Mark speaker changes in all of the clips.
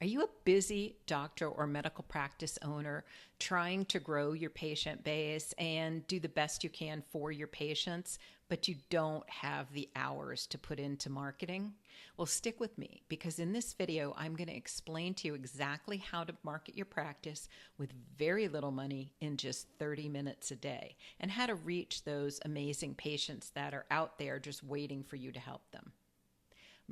Speaker 1: Are you a busy doctor or medical practice owner trying to grow your patient base and do the best you can for your patients, but you don't have the hours to put into marketing? Well, stick with me because in this video, I'm going to explain to you exactly how to market your practice with very little money in just 30 minutes a day and how to reach those amazing patients that are out there just waiting for you to help them.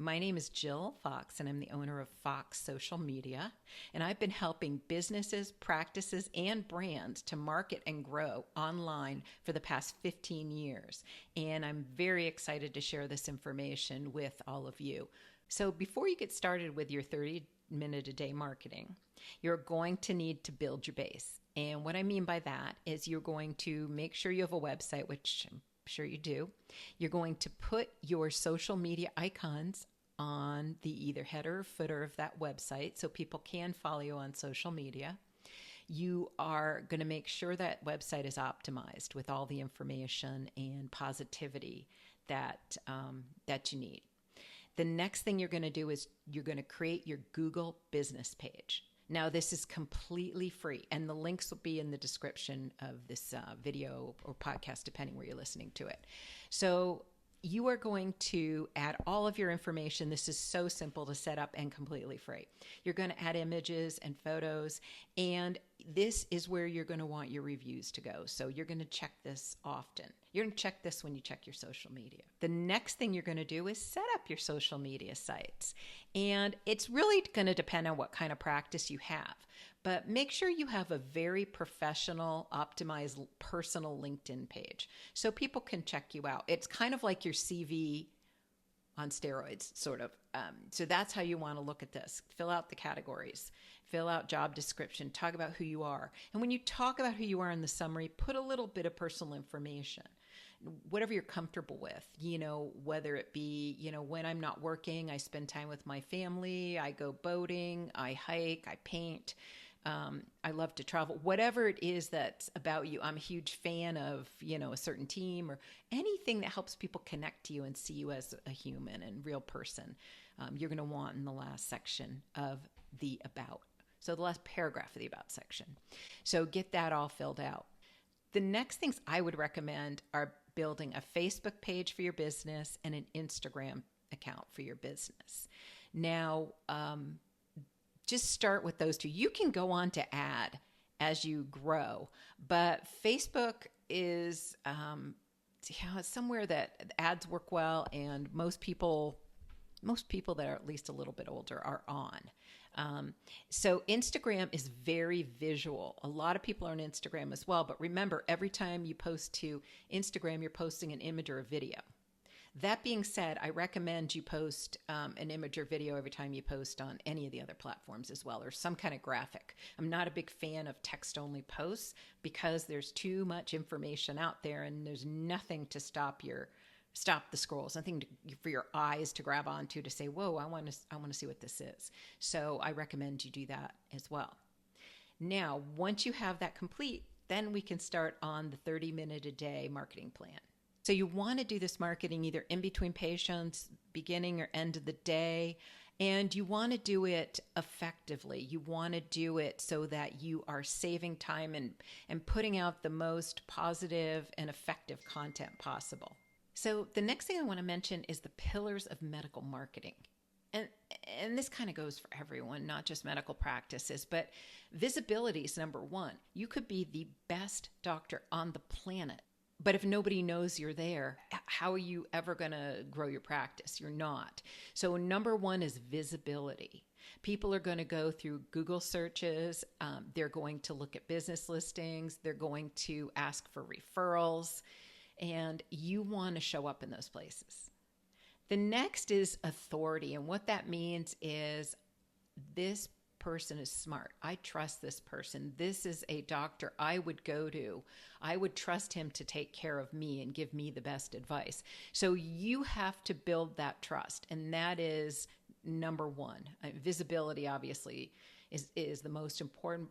Speaker 1: My name is Jill Fox, and I'm the owner of Fox Social Media, and I've been helping businesses, practices, and brands to market and grow online for the past 15 years, and I'm very excited to share this information with all of you. So before you get started with your 30-minute-a-day marketing, you're going to need to build your base, and what I mean by that is you're going to make sure you have a website, which sure you do. You're going to put your social media icons on the either header or footer of that website so people can follow you on social media. You are going to make sure that website is optimized with all the information and positivity that you need. The next thing you're going to do is you're going to create your Google business page. Now, this is completely free, and the links will be in the description of this video or podcast, depending where you're listening to it. So you are going to add all of your information. This is so simple to set up and completely free. You're going to add images and photos, and this is where you're going to want your reviews to go. So you're going to check this often. You're going to check this when you check your social media. The next thing you're going to do is set up your social media sites. And it's really going to depend on what kind of practice you have. But make sure you have a very professional, optimized, personal LinkedIn page so people can check you out. It's kind of like your CV on steroids, sort of. So that's how you want to look at this. Fill out the categories, fill out job description, talk about who you are. And when you talk about who you are in the summary, put a little bit of personal information, whatever you're comfortable with, whether it be, when I'm not working, I spend time with my family, I go boating, I hike, I paint. I love to travel, whatever it is that's about you. I'm a huge fan of, a certain team or anything that helps people connect to you and see you as a human and real person. You're going to want in the last section of the about. So the last paragraph of the about section. So get that all filled out. The next things I would recommend are building a Facebook page for your business and an Instagram account for your business. Now, just start with those two. You can go on to add as you grow, but Facebook is it's somewhere that ads work well, and most people that are at least a little bit older are on. So Instagram is very visual. A lot of people are on Instagram as well, but remember, every time you post to Instagram, you're posting an image or a video. That being said, I recommend you post an image or video every time you post on any of the other platforms as well, or some kind of graphic. I'm not a big fan of text-only posts because there's too much information out there, and there's nothing to stop the scrolls, nothing for your eyes to grab onto to say, whoa, I want to see what this is. So I recommend you do that as well. Now, once you have that complete, then we can start on the 30-minute-a-day marketing plan. So you want to do this marketing either in between patients, beginning or end of the day, and you want to do it effectively. You want to do it so that you are saving time and putting out the most positive and effective content possible. So the next thing I want to mention is the pillars of medical marketing. And this kind of goes for everyone, not just medical practices, but visibility is number one. You could be the best doctor on the planet, but if nobody knows you're there, how are you ever going to grow your practice? You're not. So number one is visibility. People are going to go through Google searches. They're going to look at business listings. They're going to ask for referrals. And you want to show up in those places. The next is authority. And what that means is this person is smart. I trust this person. This is a doctor I would go to. I would trust him to take care of me and give me the best advice. So you have to build that trust. And that is number one. Visibility, obviously, is the most important,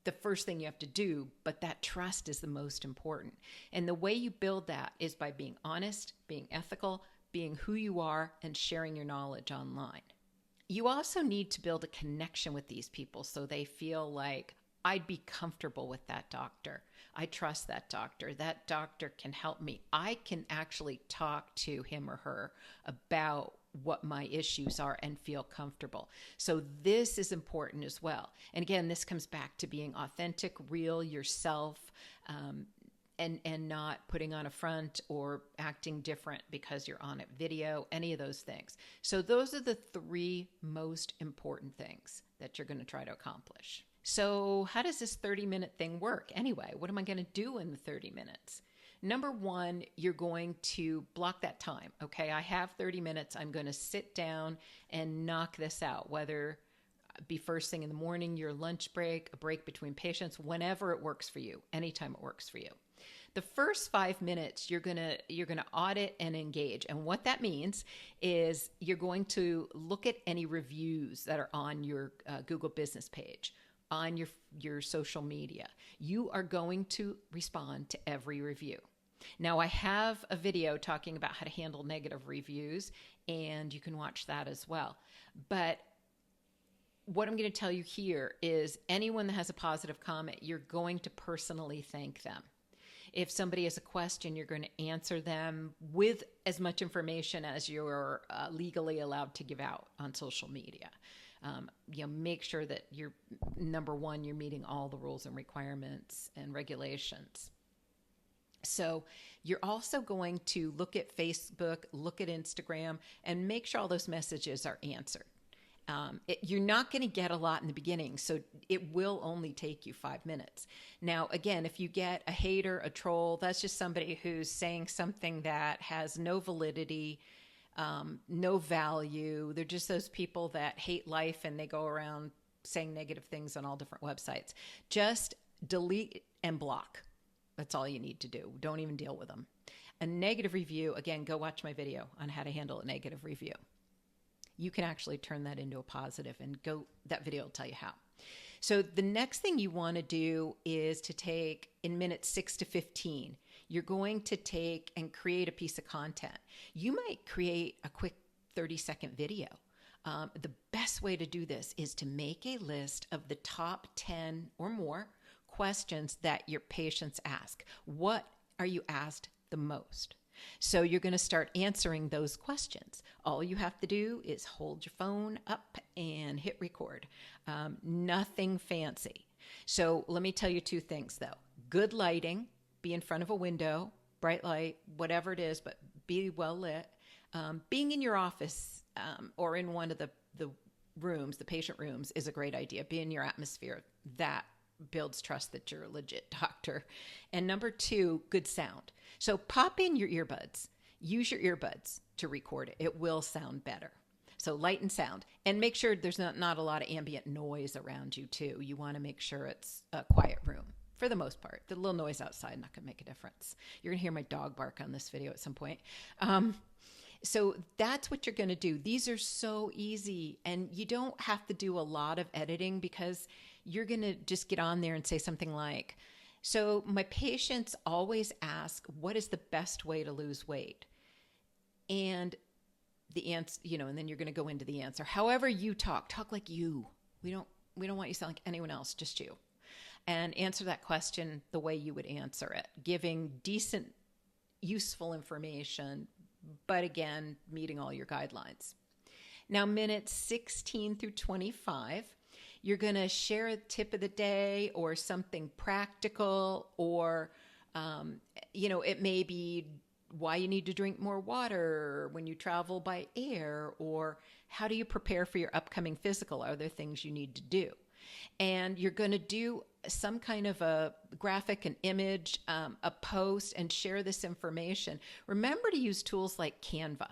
Speaker 1: the first thing you have to do, but that trust is the most important. And the way you build that is by being honest, being ethical, being who you are, and sharing your knowledge online. You also need to build a connection with these people so they feel like, I'd be comfortable with that doctor. I trust that doctor. That doctor can help me. I can actually talk to him or her about what my issues are and feel comfortable. So this is important as well. And again, this comes back to being authentic, real, yourself, and not putting on a front or acting different because you're on a video, any of those things. So those are the 3 most important things that you're going to try to accomplish. So how does this 30-minute thing work anyway? What am I going to do in the 30 minutes? Number 1, you're going to block that time. Okay, I have 30 minutes. I'm going to sit down and knock this out, whether it be first thing in the morning, your lunch break, a break between patients, whenever it works for you, anytime it works for you. The first 5 minutes, you're gonna audit and engage. And what that means is you're going to look at any reviews that are on your Google business page, on your social media. You are going to respond to every review. Now, I have a video talking about how to handle negative reviews, and you can watch that as well. But what I'm going to tell you here is anyone that has a positive comment, you're going to personally thank them. If somebody has a question, you're going to answer them with as much information as you're legally allowed to give out on social media. Make sure that you're, number 1, you're meeting all the rules and requirements and regulations. So you're also going to look at Facebook, look at Instagram, and make sure all those messages are answered. You're not going to get a lot in the beginning, so it will only take you 5 minutes. Now, again, if you get a hater, a troll, that's just somebody who's saying something that has no validity, no value. They're just those people that hate life and they go around saying negative things on all different websites. Just delete and block. That's all you need to do. Don't even deal with them. A negative review, again, go watch my video on how to handle a negative review. You can actually turn that into a positive, and that video will tell you how. So the next thing you want to do is to take, in minutes 6 to 15, you're going to take and create a piece of content. You might create a quick 30-second video. The best way to do this is to make a list of the top 10 or more questions that your patients ask. What are you asked the most? So you're going to start answering those questions. All you have to do is hold your phone up and hit record. Nothing fancy. So let me tell you 2 things though. Good lighting, be in front of a window, bright light, whatever it is, but be well lit. Being in your office or in one of the rooms, the patient rooms, is a great idea. Be in your atmosphere. That builds trust that you're a legit doctor. And number 2, good sound. So pop in your earbuds. Use your earbuds to record it. It will sound better. So light and sound. And make sure there's not a lot of ambient noise around you too. You want to make sure it's a quiet room for the most part. The little noise outside not going to make a difference. You're going to hear my dog bark on this video at some point. So that's what you're going to do. These are so easy, and you don't have to do a lot of editing because you're going to just get on there and say something like, so my patients always ask, what is the best way to lose weight? And the answer, and then you're going to go into the answer. However you talk like you. We don't want you to sound like anyone else, just you. And answer that question the way you would answer it, giving decent, useful information, but again, meeting all your guidelines. Now, minutes 16 through 25, you're going to share a tip of the day or something practical, or, it may be why you need to drink more water when you travel by air, or how do you prepare for your upcoming physical? Are there things you need to do? And you're going to do some kind of a graphic, an image, a post, and share this information. Remember to use tools like Canva.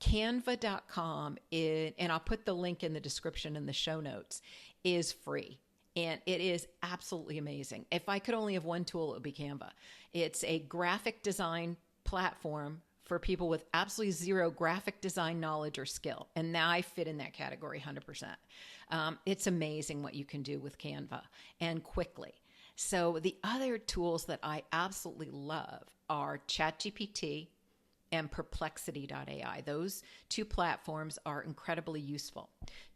Speaker 1: Canva.com, and I'll put the link in the description in the show notes, is free. And it is absolutely amazing. If I could only have one tool, it would be Canva. It's a graphic design platform for people with absolutely zero graphic design knowledge or skill. And now I fit in that category 100%. It's amazing what you can do with Canva, and quickly. So the other tools that I absolutely love are ChatGPT and perplexity.ai. Those two platforms are incredibly useful.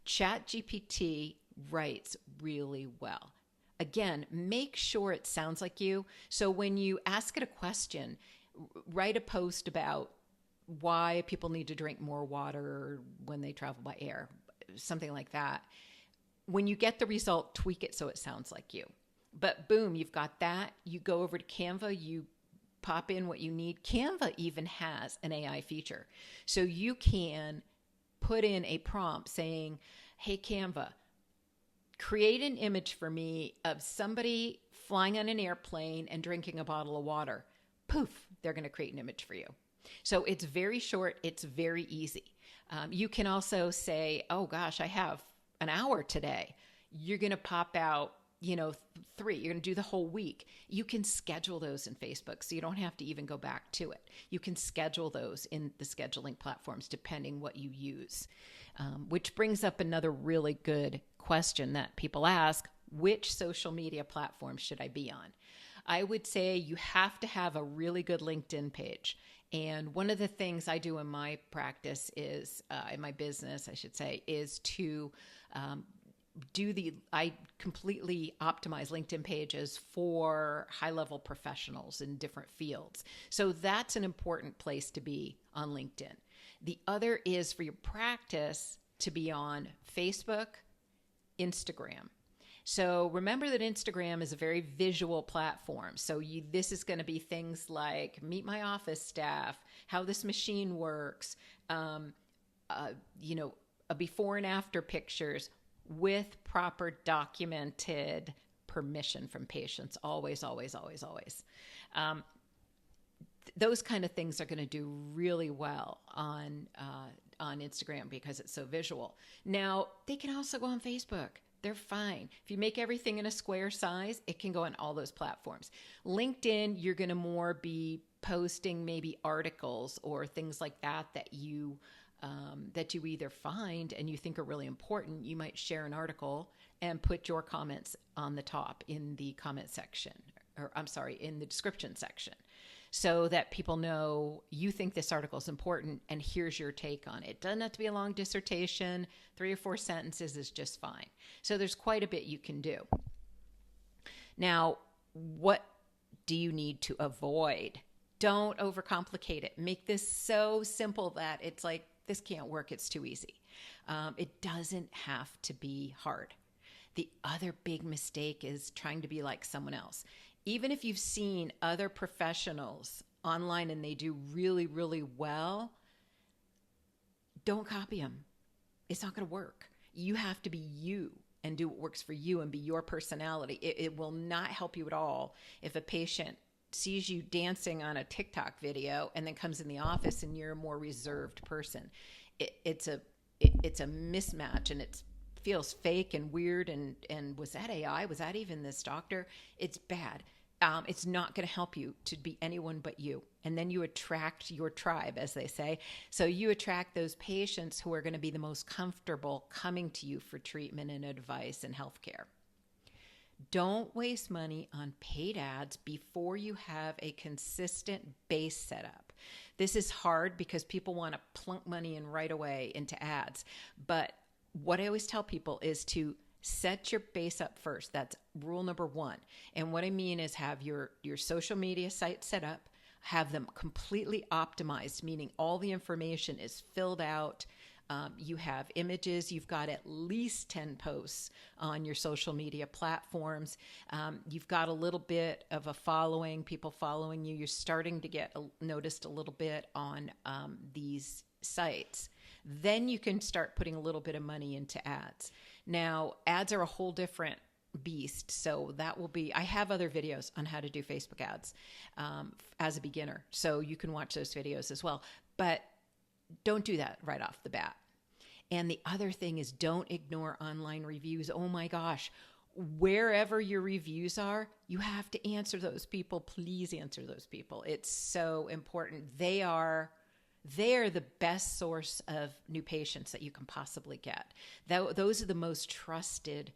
Speaker 1: ChatGPT writes really well. Again, make sure it sounds like you. So when you ask it a question, write a post about why people need to drink more water when they travel by air, something like that. When you get the result, tweak it so it sounds like you. But boom, you've got that. You go over to Canva, you pop in what you need. Canva even has an AI feature. So you can put in a prompt saying, hey, Canva, create an image for me of somebody flying on an airplane and drinking a bottle of water. Poof, they're going to create an image for you. So it's very short. It's very easy. You can also say, oh gosh, I have an hour today. You're going to pop out, 3. You're going to do the whole week. You can schedule those in Facebook, so you don't have to even go back to it. You can schedule those in the scheduling platforms depending what you use. Which brings up another really good question that people ask: which social media platform should I be on? I would say you have to have a really good LinkedIn page. And one of the things I do in my practice is, in my business, I should say, is to I completely optimize LinkedIn pages for high-level professionals in different fields. So that's an important place to be on LinkedIn. The other is for your practice to be on Facebook, Instagram. So remember that Instagram is a very visual platform. So this is going to be things like meet my office staff, how this machine works, a before and after pictures with proper documented permission from patients. Always, always, always, always. Those kind of things are going to do really well on Instagram because it's so visual. Now, they can also go on Facebook. They're fine. If you make everything in a square size, it can go on all those platforms. LinkedIn, you're going to more be posting maybe articles or things like that you either find and you think are really important. You might share an article and put your comments on the top in the comment section, in the description section, so that people know you think this article is important and here's your take on it. It doesn't have to be a long dissertation. 3 or 4 sentences is just fine. So there's quite a bit you can do. Now, what do you need to avoid? Don't overcomplicate it. Make this so simple that it's like, this can't work. It's too easy. It doesn't have to be hard. The other big mistake is trying to be like someone else. Even if you've seen other professionals online and they do really, really well, don't copy them. It's not going to work. You have to be you and do what works for you and be your personality. It will not help you at all if a patient sees you dancing on a TikTok video and then comes in the office and you're a more reserved person. It's a mismatch, and it feels fake and weird. And was that AI? Was that even this doctor? It's bad. It's not going to help you to be anyone but you. And then you attract your tribe, as they say. So you attract those patients who are going to be the most comfortable coming to you for treatment and advice and healthcare. Don't waste money on paid ads before you have a consistent base set up. This is hard because people want to plunk money in right away into ads. But what I always tell people is to set your base up first. That's rule number 1. And what I mean is have your social media site set up, have them completely optimized, meaning all the information is filled out. You have images. You've got at least 10 posts on your social media platforms. You've got a little bit of a following, people following you. You're starting to get noticed a little bit on these sites. Then you can start putting a little bit of money into ads. Now, ads are a whole different beast. So that will be, I have other videos on how to do Facebook ads as a beginner. So you can watch those videos as well. But don't do that right off the bat. And the other thing is, don't ignore online reviews. Oh my gosh, wherever your reviews are, you have to answer those people. Please answer those people. It's so important. They're the best source of new patients that you can possibly get. Those are the most trusted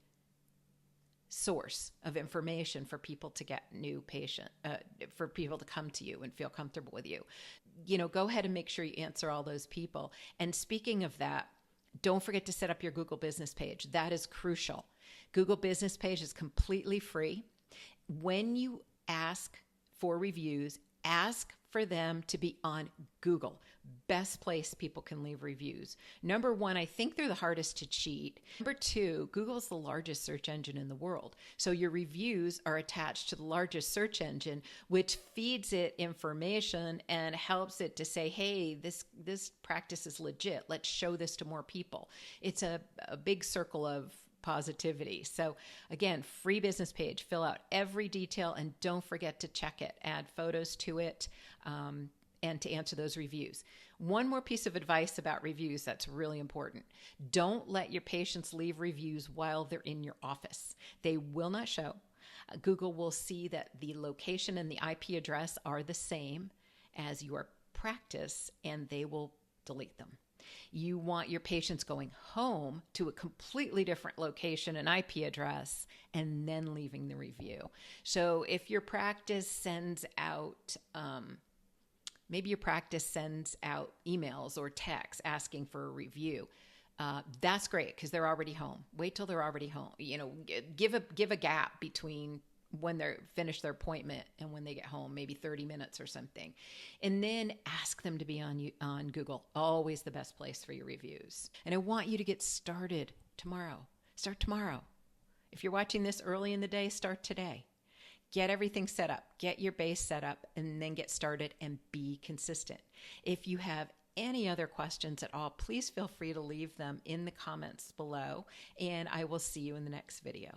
Speaker 1: source of information for people to get new patient, for people to come to you and feel comfortable with you. go ahead and make sure you answer all those people. And speaking of that, don't forget to set up your Google business page. That is crucial. Google business page is completely free. When you ask for reviews, ask for them to be on Google. Best place people can leave reviews. Number one, I think they're the hardest to cheat. Number two, Google's the largest search engine in the world. So your reviews are attached to the largest search engine, which feeds it information and helps it to say, hey, this practice is legit. Let's show this to more people. It's a big circle of positivity. So again, free business page, fill out every detail and don't forget to check it, add photos to it, and to answer those reviews. One more piece of advice about reviews that's really important. Don't let your patients leave reviews while they're in your office. They will not show. Google will see that the location and the IP address are the same as your practice, and they will delete them. You want your patients going home to a completely different location and IP address and then leaving the review. So if your practice sends out, maybe your practice sends out emails or texts asking for a review, that's great because they're already home. Wait till they're already home. Give a gap between when they're finished their appointment and when they get home, maybe 30 minutes or something. And then ask them to be on Google. Always the best place for your reviews. And I want you to get started tomorrow. Start tomorrow. If you're watching this early in the day, start today. Get everything set up. Get your base set up and then get started and be consistent. If you have any other questions at all, please feel free to leave them in the comments below, and I will see you in the next video.